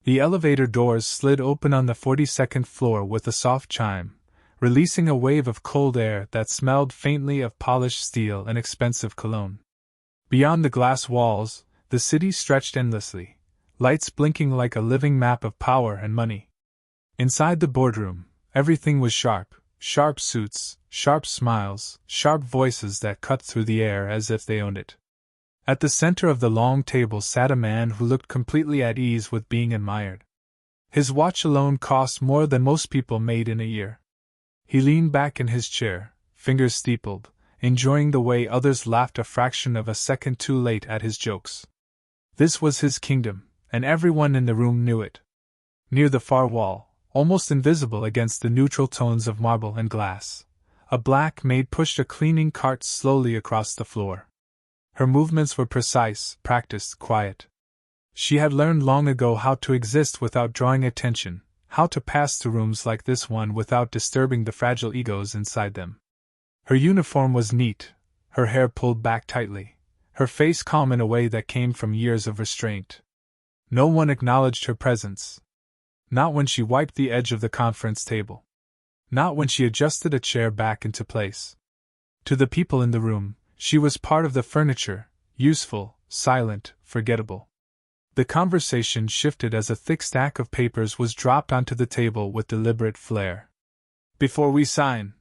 The elevator doors slid open on the 42nd floor with a soft chime, releasing a wave of cold air that smelled faintly of polished steel and expensive cologne. Beyond the glass walls, the city stretched endlessly, lights blinking like a living map of power and money. Inside the boardroom, everything was sharp. Sharp suits, sharp smiles, sharp voices that cut through the air as if they owned it. At the center of the long table sat a man who looked completely at ease with being admired. His watch alone cost more than most people made in a year. He leaned back in his chair, fingers steepled, enjoying the way others laughed a fraction of a second too late at his jokes. This was his kingdom, and everyone in the room knew it. Near the far wall, almost invisible against the neutral tones of marble and glass, a black maid pushed a cleaning cart slowly across the floor. Her movements were precise, practiced, quiet. She had learned long ago how to exist without drawing attention, how to pass through rooms like this one without disturbing the fragile egos inside them. Her uniform was neat, her hair pulled back tightly, her face calm in a way that came from years of restraint. No one acknowledged her presence. Not when she wiped the edge of the conference table. Not when she adjusted a chair back into place. To the people in the room, she was part of the furniture, useful, silent, forgettable. The conversation shifted as a thick stack of papers was dropped onto the table with deliberate flair. "Before we sign,"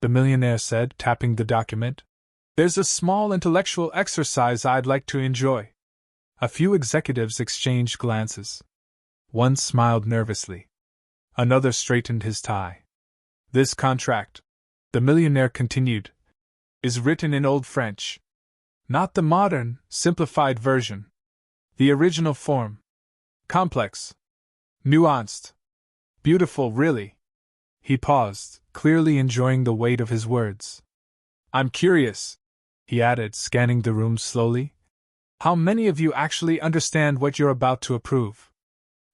the millionaire said, tapping the document, "there's a small intellectual exercise I'd like to enjoy." A few executives exchanged glances. One smiled nervously. Another straightened his tie. "This contract," the millionaire continued, "is written in Old French. Not the modern, simplified version. The original form. Complex. Nuanced. Beautiful, really." He paused, clearly enjoying the weight of his words. "I'm curious," he added, scanning the room slowly, "how many of you actually understand what you're about to approve?"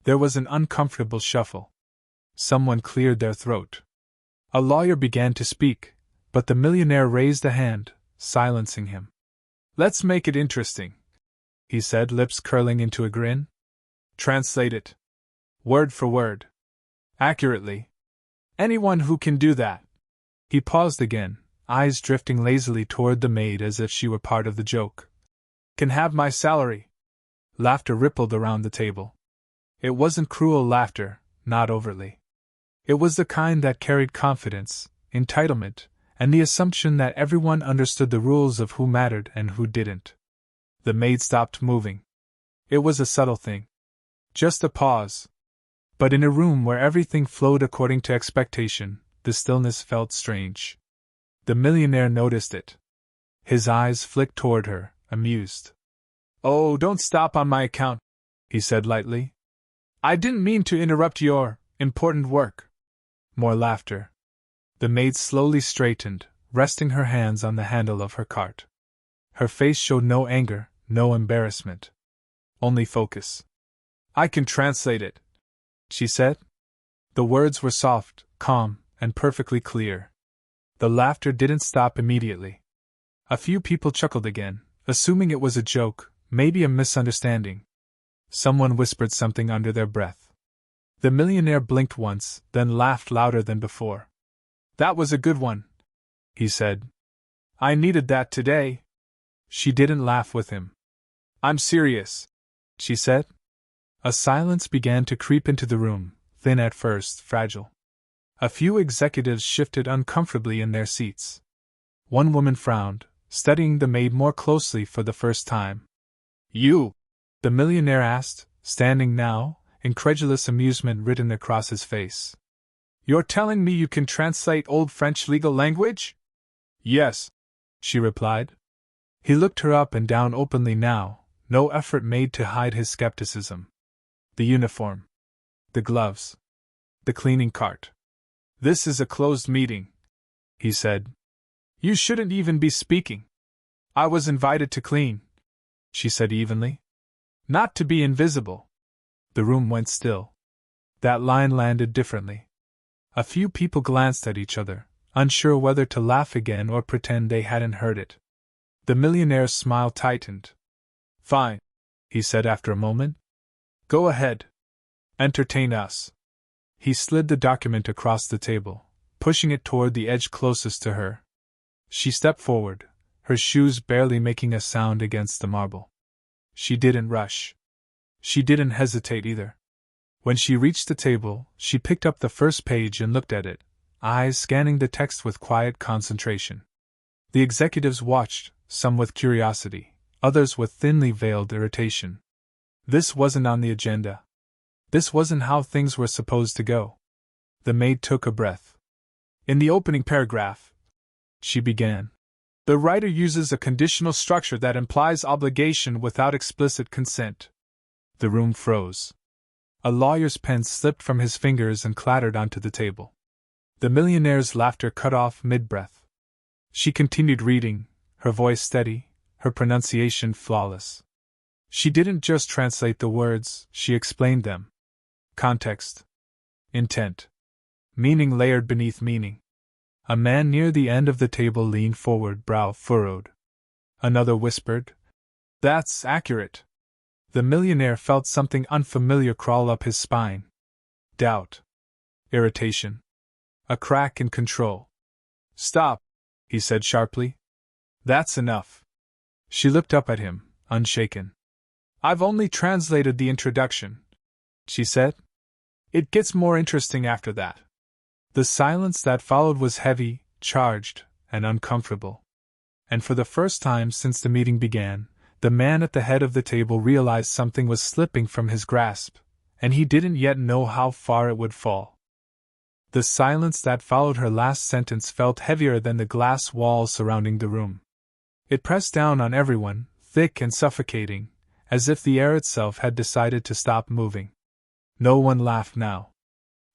There was an uncomfortable shuffle. Someone cleared their throat. A lawyer began to speak, but the millionaire raised a hand, silencing him. "Let's make it interesting," he said, lips curling into a grin. "Translate it. Word for word. Accurately. Anyone who can do that." He paused again, eyes drifting lazily toward the maid as if she were part of the joke. "Can have my salary." Laughter rippled around the table. It wasn't cruel laughter, not overtly. It was the kind that carried confidence, entitlement, and the assumption that everyone understood the rules of who mattered and who didn't. The maid stopped moving. It was a subtle thing. Just a pause. But in a room where everything flowed according to expectation, the stillness felt strange. The millionaire noticed it. His eyes flicked toward her, amused. "Oh, don't stop on my account," he said lightly. "I didn't mean to interrupt your important work." More laughter. The maid slowly straightened, resting her hands on the handle of her cart. Her face showed no anger, no embarrassment. Only focus. "I can translate it," she said. The words were soft, calm, and perfectly clear. The laughter didn't stop immediately. A few people chuckled again, assuming it was a joke, maybe a misunderstanding. Someone whispered something under their breath. The millionaire blinked once, then laughed louder than before. "That was a good one," he said. "I needed that today." She didn't laugh with him. "I'm serious," she said. A silence began to creep into the room, thin at first, fragile. A few executives shifted uncomfortably in their seats. One woman frowned, studying the maid more closely for the first time. "You?" the millionaire asked, standing now, incredulous amusement written across his face. "You're telling me you can translate Old French legal language?" "Yes," she replied. He looked her up and down openly now, no effort made to hide his skepticism. The uniform. The gloves. The cleaning cart. "This is a closed meeting," he said. "You shouldn't even be speaking." "I was invited to clean," she said evenly. "Not to be invisible." The room went still. That line landed differently. A few people glanced at each other, unsure whether to laugh again or pretend they hadn't heard it. The millionaire's smile tightened. "Fine," he said after a moment. "Go ahead." Entertain us. He slid the document across the table, pushing it toward the edge closest to her. She stepped forward, her shoes barely making a sound against the marble. She didn't rush. She didn't hesitate either. When she reached the table, she picked up the first page and looked at it, eyes scanning the text with quiet concentration. The executives watched, some with curiosity, others with thinly veiled irritation. This wasn't on the agenda. This wasn't how things were supposed to go. The maid took a breath. In the opening paragraph, she began, the writer uses a conditional structure that implies obligation without explicit consent. The room froze. A lawyer's pen slipped from his fingers and clattered onto the table. The millionaire's laughter cut off mid-breath. She continued reading, her voice steady, her pronunciation flawless. She didn't just translate the words, she explained them. Context. Intent. Meaning layered beneath meaning. A man near the end of the table leaned forward, brow furrowed. Another whispered, "That's accurate." The millionaire felt something unfamiliar crawl up his spine. Doubt. Irritation. A crack in control. "Stop," he said sharply. "That's enough." She looked up at him, unshaken. "I've only translated the introduction," she said. "It gets more interesting after that." The silence that followed was heavy, charged, and uncomfortable. And for the first time since the meeting began, the man at the head of the table realized something was slipping from his grasp, and he didn't yet know how far it would fall. The silence that followed her last sentence felt heavier than the glass walls surrounding the room. It pressed down on everyone, thick and suffocating, as if the air itself had decided to stop moving. No one laughed now.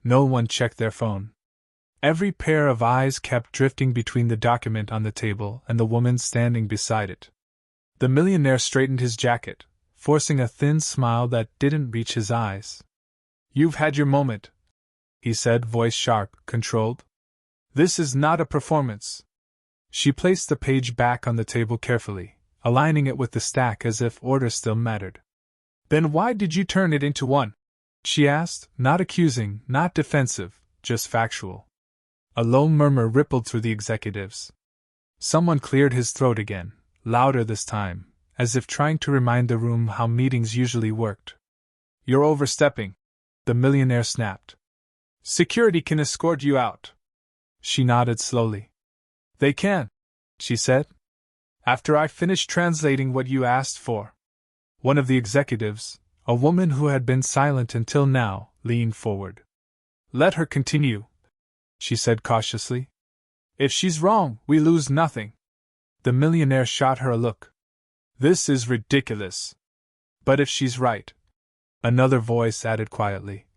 No one checked their phone. Every pair of eyes kept drifting between the document on the table and the woman standing beside it. The millionaire straightened his jacket, forcing a thin smile that didn't reach his eyes. "You've had your moment," he said, voice sharp, controlled. "This is not a performance." She placed the page back on the table carefully, aligning it with the stack as if order still mattered. "Then why did you turn it into one?" she asked, not accusing, not defensive, just factual. A low murmur rippled through the executives. Someone cleared his throat again, louder this time, as if trying to remind the room how meetings usually worked. "You're overstepping," the millionaire snapped. "Security can escort you out." She nodded slowly. "They can," she said, "after I finish translating what you asked for." One of the executives, a woman who had been silent until now, leaned forward. "Let her continue," she said cautiously. "If she's wrong, we lose nothing." The millionaire shot her a look. "This is ridiculous." "But if she's right," another voice added quietly,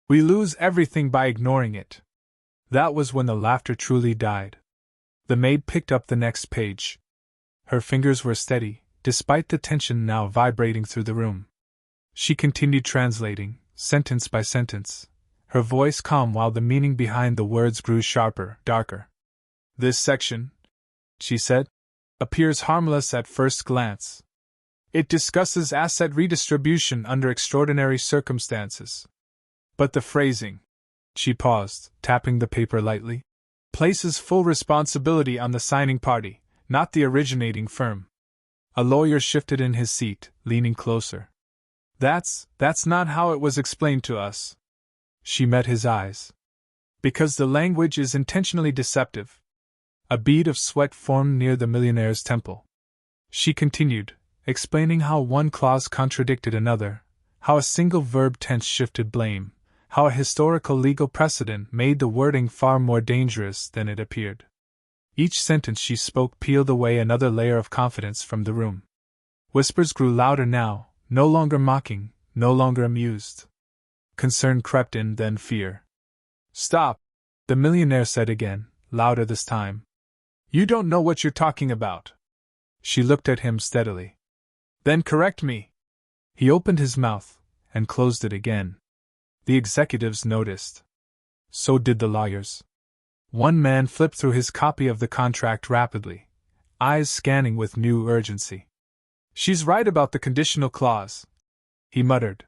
"we lose everything by ignoring it." That was when the laughter truly died. The maid picked up the next page. Her fingers were steady, despite the tension now vibrating through the room. She continued translating, sentence by sentence, her voice calm while the meaning behind the words grew sharper, darker. "This section," she said, "appears harmless at first glance. It discusses asset redistribution under extraordinary circumstances. But the phrasing," she paused, tapping the paper lightly, "places full responsibility on the signing party, not the originating firm." A lawyer shifted in his seat, leaning closer. That's not how it was explained to us." She met his eyes. "Because the language is intentionally deceptive." A bead of sweat formed near the millionaire's temple. She continued, explaining how one clause contradicted another, how a single verb tense shifted blame, how a historical legal precedent made the wording far more dangerous than it appeared. Each sentence she spoke peeled away another layer of confidence from the room. Whispers grew louder now, no longer mocking, no longer amused. Concern crept in, then fear. "Stop," the millionaire said again, louder this time. "You don't know what you're talking about." She looked at him steadily. "Then correct me." He opened his mouth, and closed it again. The executives noticed. So did the lawyers. One man flipped through his copy of the contract rapidly, eyes scanning with new urgency. "She's right about the conditional clause," he muttered.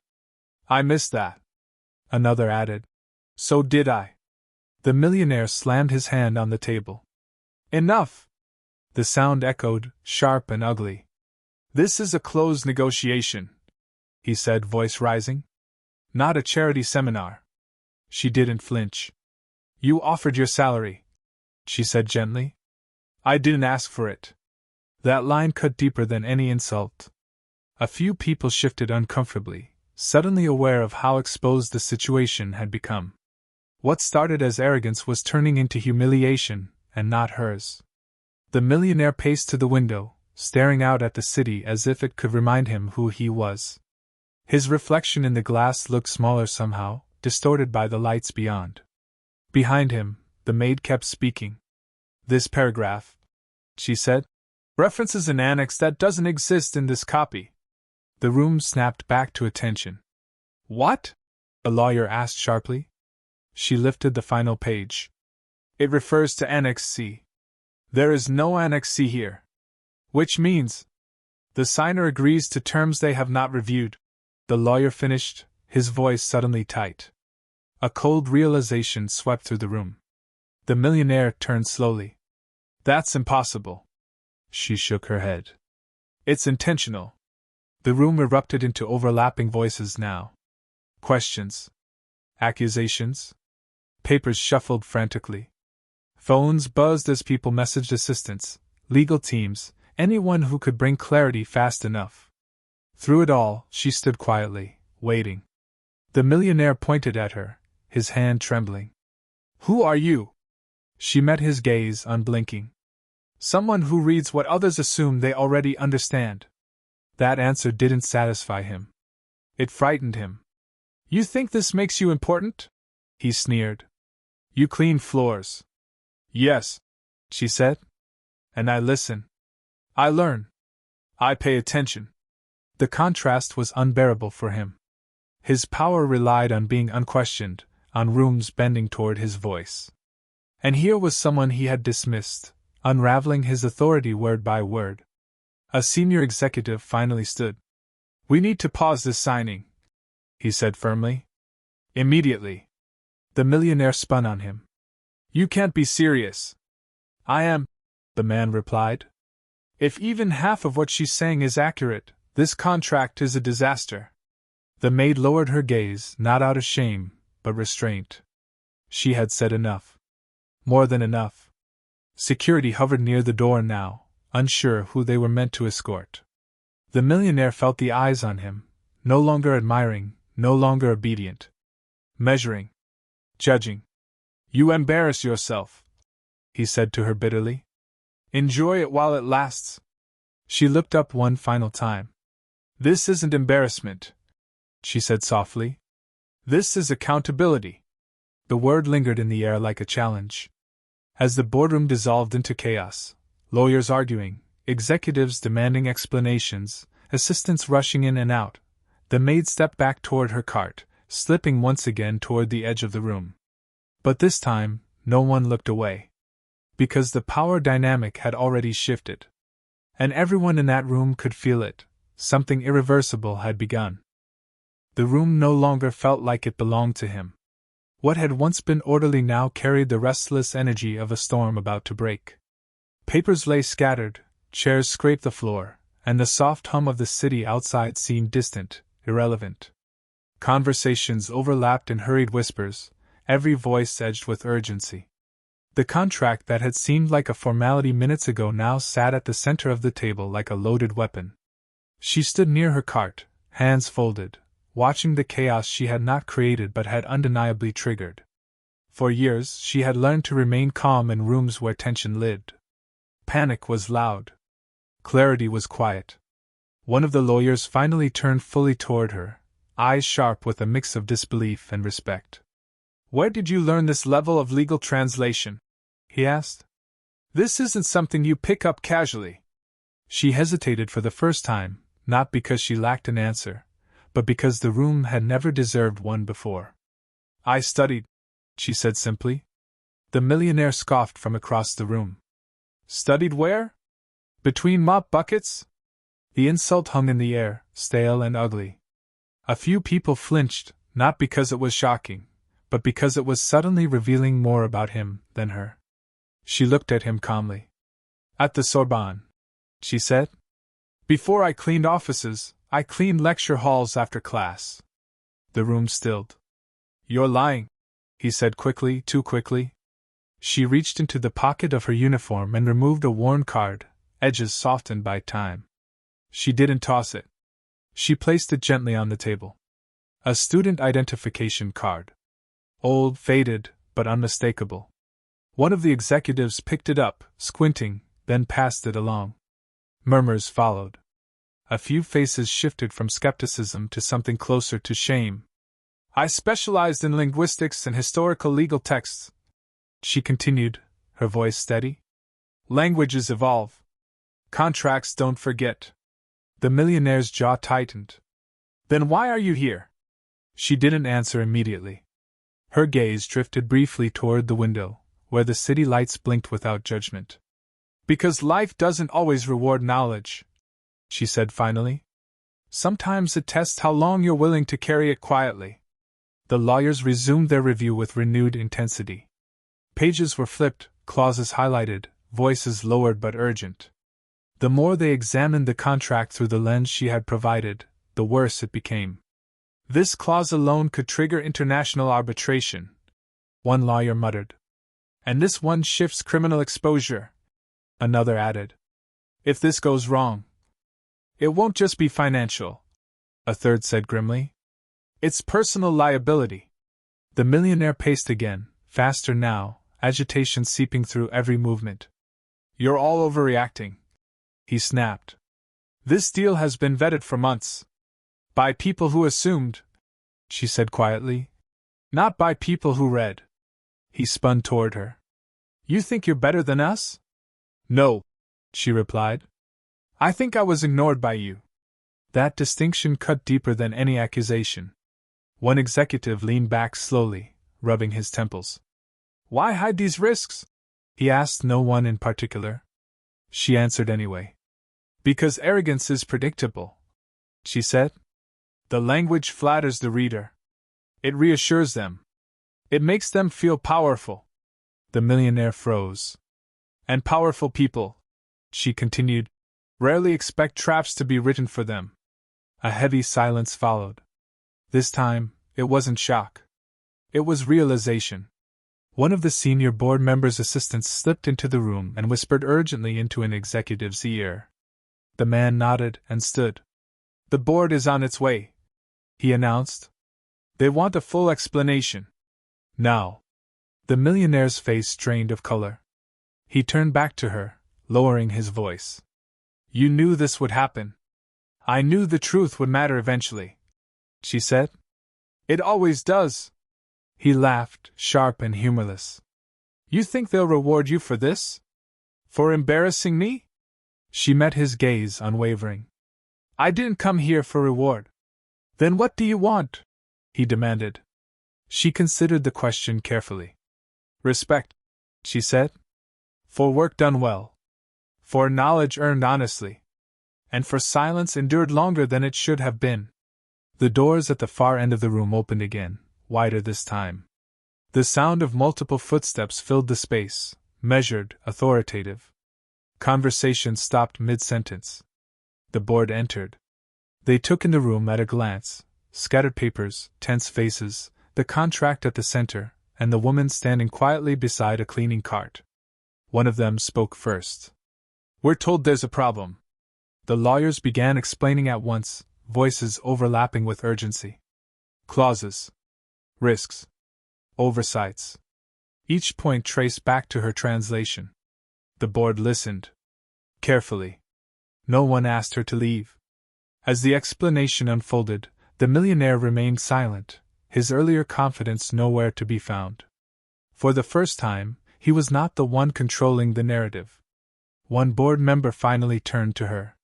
"I missed that." Another added. So did I. The millionaire slammed his hand on the table. Enough! The sound echoed, sharp and ugly. This is a closed negotiation, he said, voice rising. Not a charity seminar. She didn't flinch. You offered your salary, she said gently. I didn't ask for it. That line cut deeper than any insult. A few people shifted uncomfortably, suddenly aware of how exposed the situation had become. What started as arrogance was turning into humiliation, and not hers. The millionaire paced to the window, staring out at the city as if it could remind him who he was. His reflection in the glass looked smaller somehow, distorted by the lights beyond. Behind him, the maid kept speaking. This paragraph, she said, references an annex that doesn't exist in this copy. The room snapped back to attention. What? The lawyer asked sharply. She lifted the final page. It refers to Annex C. There is no Annex C here. Which means the signer agrees to terms they have not reviewed. The lawyer finished, his voice suddenly tight. A cold realization swept through the room. The millionaire turned slowly. That's impossible. She shook her head. It's intentional. The room erupted into overlapping voices now. Questions. Accusations. Papers shuffled frantically. Phones buzzed as people messaged assistants, legal teams, anyone who could bring clarity fast enough. Through it all, she stood quietly, waiting. The millionaire pointed at her, his hand trembling. Who are you? She met his gaze, unblinking. Someone who reads what others assume they already understand. That answer didn't satisfy him. It frightened him. You think this makes you important? He sneered. You clean floors. Yes, she said. And I listen. I learn. I pay attention. The contrast was unbearable for him. His power relied on being unquestioned, on rooms bending toward his voice. And here was someone he had dismissed, unraveling his authority word by word. A senior executive finally stood. We need to pause this signing, he said firmly. Immediately. The millionaire spun on him. You can't be serious. I am, the man replied. If even half of what she's saying is accurate, this contract is a disaster. The maid lowered her gaze, not out of shame, but restraint. She had said enough. More than enough. Security hovered near the door now, unsure who they were meant to escort. The millionaire felt the eyes on him, no longer admiring, no longer obedient. Measuring. Judging. You embarrass yourself, he said to her bitterly. Enjoy it while it lasts. She looked up one final time. This isn't embarrassment, she said softly. This is accountability. The word lingered in the air like a challenge. As the boardroom dissolved into chaos, lawyers arguing, executives demanding explanations, assistants rushing in and out, the maid stepped back toward her cart, slipping once again toward the edge of the room. But this time, no one looked away. Because the power dynamic had already shifted. And everyone in that room could feel it. Something irreversible had begun. The room no longer felt like it belonged to him. What had once been orderly now carried the restless energy of a storm about to break. Papers lay scattered, chairs scraped the floor, and the soft hum of the city outside seemed distant, irrelevant. Conversations overlapped in hurried whispers, every voice edged with urgency. The contract that had seemed like a formality minutes ago now sat at the center of the table like a loaded weapon. She stood near her cart, hands folded, watching the chaos she had not created but had undeniably triggered. For years she had learned to remain calm in rooms where tension lived. Panic was loud. Clarity was quiet. One of the lawyers finally turned fully toward her, eyes sharp with a mix of disbelief and respect. Where did you learn this level of legal translation? He asked. This isn't something you pick up casually. She hesitated for the first time, not because she lacked an answer, but because the room had never deserved one before. I studied, she said simply. The millionaire scoffed from across the room. Studied where? Between mop buckets? The insult hung in the air, stale and ugly. A few people flinched, not because it was shocking, but because it was suddenly revealing more about him than her. She looked at him calmly. At the Sorbonne, she said. Before I cleaned offices, I cleaned lecture halls after class. The room stilled. You're lying, he said quickly, too quickly. She reached into the pocket of her uniform and removed a worn card, edges softened by time. She didn't toss it. She placed it gently on the table. A student identification card. Old, faded, but unmistakable. One of the executives picked it up, squinting, then passed it along. Murmurs followed. A few faces shifted from skepticism to something closer to shame. I specialized in linguistics and historical legal texts, she continued, her voice steady. Languages evolve. Contracts don't forget. The millionaire's jaw tightened. Then why are you here? She didn't answer immediately. Her gaze drifted briefly toward the window, where the city lights blinked without judgment. Because life doesn't always reward knowledge, she said finally. Sometimes it tests how long you're willing to carry it quietly. The lawyers resumed their review with renewed intensity. Pages were flipped, clauses highlighted, voices lowered but urgent. The more they examined the contract through the lens she had provided, the worse it became. This clause alone could trigger international arbitration, one lawyer muttered. And this one shifts criminal exposure, another added. If this goes wrong, it won't just be financial, a third said grimly. It's personal liability. The millionaire paced again, faster now, agitation seeping through every movement. You're all overreacting, he snapped. This deal has been vetted for months. By people who assumed, she said quietly. Not by people who read. He spun toward her. You think you're better than us? No, she replied. I think I was ignored by you. That distinction cut deeper than any accusation. One executive leaned back slowly, rubbing his temples. Why hide these risks? He asked no one in particular. She answered anyway. Because arrogance is predictable, she said. The language flatters the reader. It reassures them. It makes them feel powerful. The millionaire froze. And powerful people, she continued, rarely expect traps to be written for them. A heavy silence followed. This time, it wasn't shock. It was realization. One of the senior board member's assistants slipped into the room and whispered urgently into an executive's ear. The man nodded and stood. The board is on its way, he announced. They want a full explanation. Now. The millionaire's face drained of color. He turned back to her, lowering his voice. You knew this would happen. I knew the truth would matter eventually, she said. It always does. He laughed, sharp and humorless. You think they'll reward you for this? For embarrassing me? She met his gaze unwavering. I didn't come here for reward. Then what do you want? He demanded. She considered the question carefully. Respect, she said. For work done well. For knowledge earned honestly. And for silence endured longer than it should have been. The doors at the far end of the room opened again, wider this time. The sound of multiple footsteps filled the space, measured, authoritative. Conversation stopped mid-sentence. The board entered. They took in the room at a glance, scattered papers, tense faces, the contract at the center, and the woman standing quietly beside a cleaning cart. One of them spoke first. We're told there's a problem. The lawyers began explaining at once, voices overlapping with urgency. Clauses. Risks. Oversights. Each point traced back to her translation. The board listened. Carefully. No one asked her to leave. As the explanation unfolded, the millionaire remained silent, his earlier confidence nowhere to be found. For the first time, he was not the one controlling the narrative. One board member finally turned to her.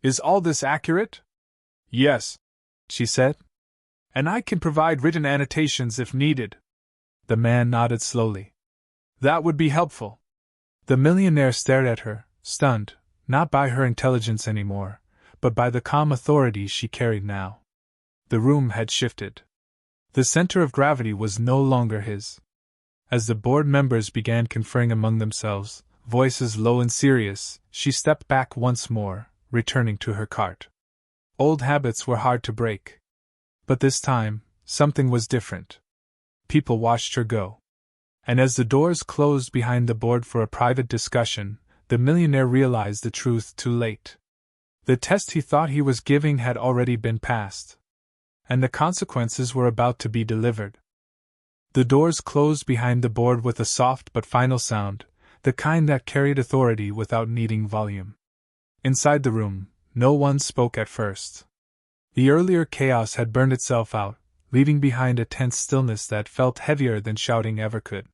Is all this accurate? Yes, she said. And I can provide written annotations if needed. The man nodded slowly. That would be helpful. The millionaire stared at her, stunned, not by her intelligence anymore, but by the calm authority she carried now. The room had shifted. The center of gravity was no longer his. As the board members began conferring among themselves, voices low and serious, she stepped back once more, returning to her cart. Old habits were hard to break. But this time, something was different. People watched her go. And as the doors closed behind the board for a private discussion, the millionaire realized the truth too late. The test he thought he was giving had already been passed. And the consequences were about to be delivered. The doors closed behind the board with a soft but final sound, the kind that carried authority without needing volume. Inside the room, no one spoke at first. The earlier chaos had burned itself out, leaving behind a tense stillness that felt heavier than shouting ever could.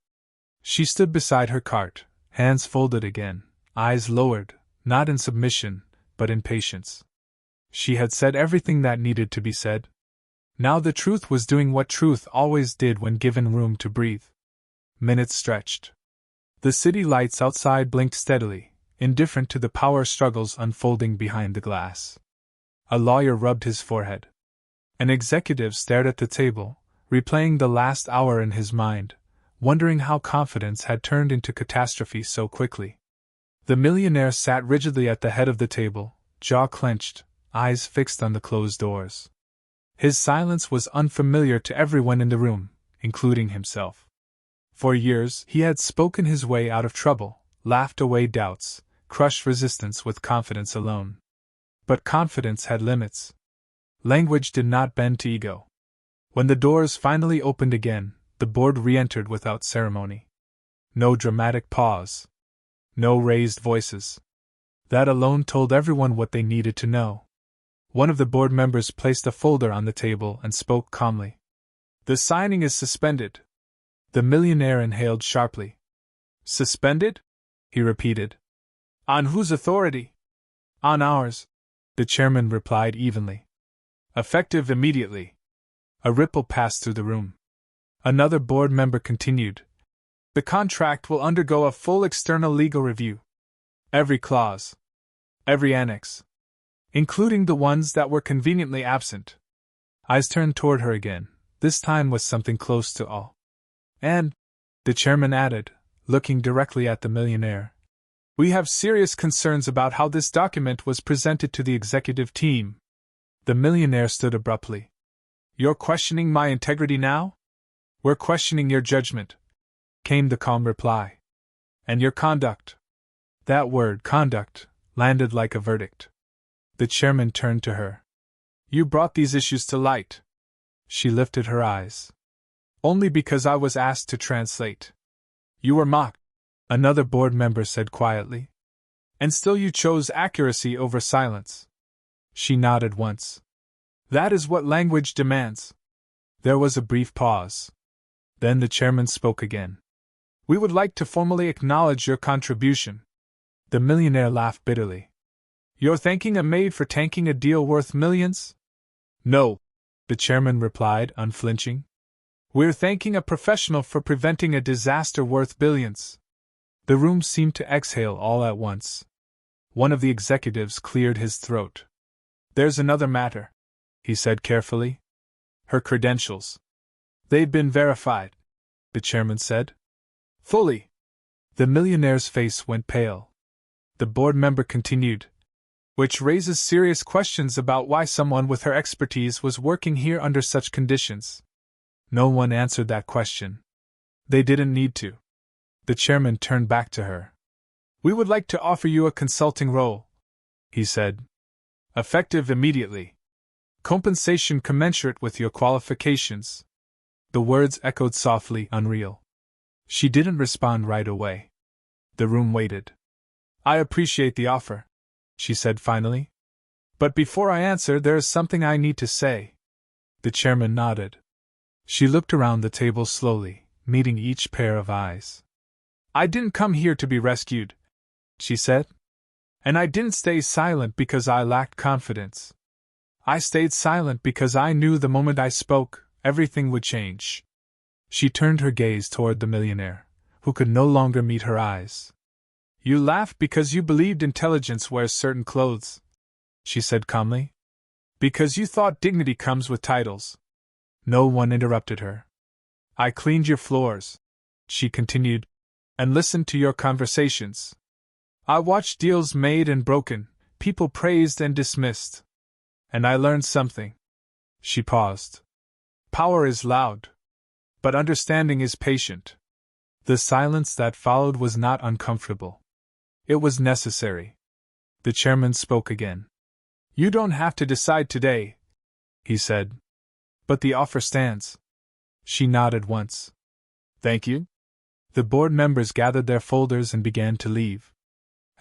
She stood beside her cart, hands folded again, eyes lowered, not in submission, but in patience. She had said everything that needed to be said. Now the truth was doing what truth always did when given room to breathe. Minutes stretched. The city lights outside blinked steadily, indifferent to the power struggles unfolding behind the glass. A lawyer rubbed his forehead. An executive stared at the table, replaying the last hour in his mind, wondering how confidence had turned into catastrophe so quickly. The millionaire sat rigidly at the head of the table, jaw clenched, eyes fixed on the closed doors. His silence was unfamiliar to everyone in the room, including himself. For years he had spoken his way out of trouble, laughed away doubts, crushed resistance with confidence alone. But confidence had limits. Language did not bend to ego. When the doors finally opened again, the board re-entered without ceremony. No dramatic pause. No raised voices. That alone told everyone what they needed to know. One of the board members placed a folder on the table and spoke calmly. "The signing is suspended." The millionaire inhaled sharply. "Suspended?" he repeated. "On whose authority?" "On ours," the chairman replied evenly. "Effective immediately." A ripple passed through the room. Another board member continued. "The contract will undergo a full external legal review. Every clause. Every annex. Including the ones that were conveniently absent." Eyes turned toward her again, this time with something close to awe. "And," the chairman added, looking directly at the millionaire, "we have serious concerns about how this document was presented to the executive team." The millionaire stood abruptly. "You're questioning my integrity now?" "We're questioning your judgment," came the calm reply. "And your conduct." That word, conduct, landed like a verdict. The chairman turned to her. "You brought these issues to light." She lifted her eyes. "Only because I was asked to translate." "You were mocked," another board member said quietly. "And still you chose accuracy over silence." She nodded once. "That is what language demands." There was a brief pause. Then the chairman spoke again. "We would like to formally acknowledge your contribution." The millionaire laughed bitterly. "You're thanking a maid for tanking a deal worth millions?" "No," the chairman replied, unflinching. "We're thanking a professional for preventing a disaster worth billions." The room seemed to exhale all at once. One of the executives cleared his throat. "There's another matter," he said carefully. "Her credentials. They've been verified," the chairman said. "Fully." The millionaire's face went pale. The board member continued. "Which raises serious questions about why someone with her expertise was working here under such conditions." No one answered that question. They didn't need to. The chairman turned back to her. "We would like to offer you a consulting role," he said. "Effective immediately. Compensation commensurate with your qualifications." The words echoed softly, unreal. She didn't respond right away. The room waited. "I appreciate the offer," she said finally. "But before I answer, there is something I need to say." The chairman nodded. She looked around the table slowly, meeting each pair of eyes. "I didn't come here to be rescued," she said. "And I didn't stay silent because I lacked confidence. I stayed silent because I knew the moment I spoke, everything would change." She turned her gaze toward the millionaire, who could no longer meet her eyes. "You laughed because you believed intelligence wears certain clothes," she said calmly. "Because you thought dignity comes with titles. No one interrupted her. I cleaned your floors, she continued, and listened to your conversations. I watched deals made and broken, people praised and dismissed. And I learned something. She paused. Power is loud, but understanding is patient. The silence that followed was not uncomfortable. It was necessary. The chairman spoke again. You don't have to decide today, he said. But the offer stands. She nodded once. Thank you. The board members gathered their folders and began to leave.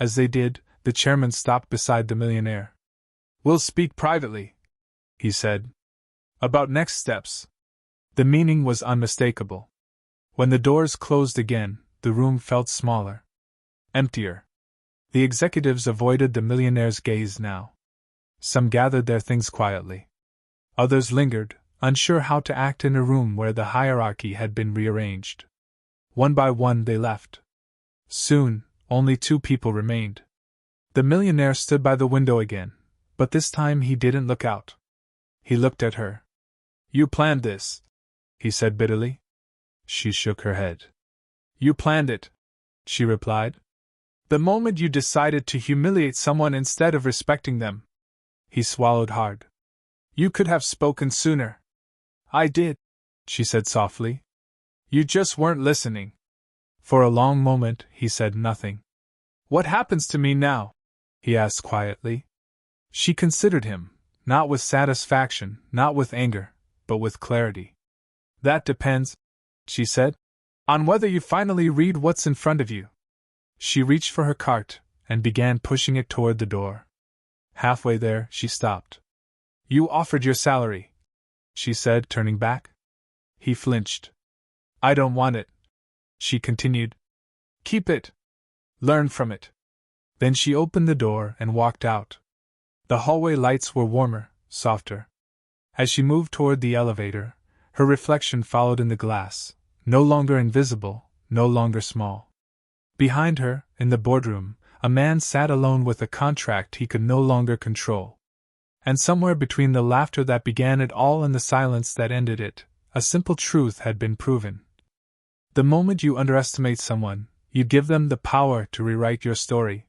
As they did, the chairman stopped beside the millionaire. We'll speak privately, he said. About next steps. The meaning was unmistakable. When the doors closed again, the room felt smaller. Emptier. The executives avoided the millionaire's gaze now. Some gathered their things quietly. Others lingered, unsure how to act in a room where the hierarchy had been rearranged. One by one they left. Soon, only 2 people remained. The millionaire stood by the window again, but this time he didn't look out. He looked at her. You planned this, he said bitterly. She shook her head. You planned it, she replied. The moment you decided to humiliate someone instead of respecting them. He swallowed hard. You could have spoken sooner. I did, she said softly. You just weren't listening. For a long moment he said nothing. What happens to me now? He asked quietly. She considered him, not with satisfaction, not with anger, but with clarity. That depends, she said, on whether you finally read what's in front of you. She reached for her cart and began pushing it toward the door. Halfway there, she stopped. You offered your salary, she said, turning back. He flinched. I don't want it, she continued. Keep it. Learn from it. Then she opened the door and walked out. The hallway lights were warmer, softer. As she moved toward the elevator, her reflection followed in the glass, no longer invisible, no longer small. Behind her, in the boardroom, a man sat alone with a contract he could no longer control. And somewhere between the laughter that began it all and the silence that ended it, a simple truth had been proven. The moment you underestimate someone, you give them the power to rewrite your story.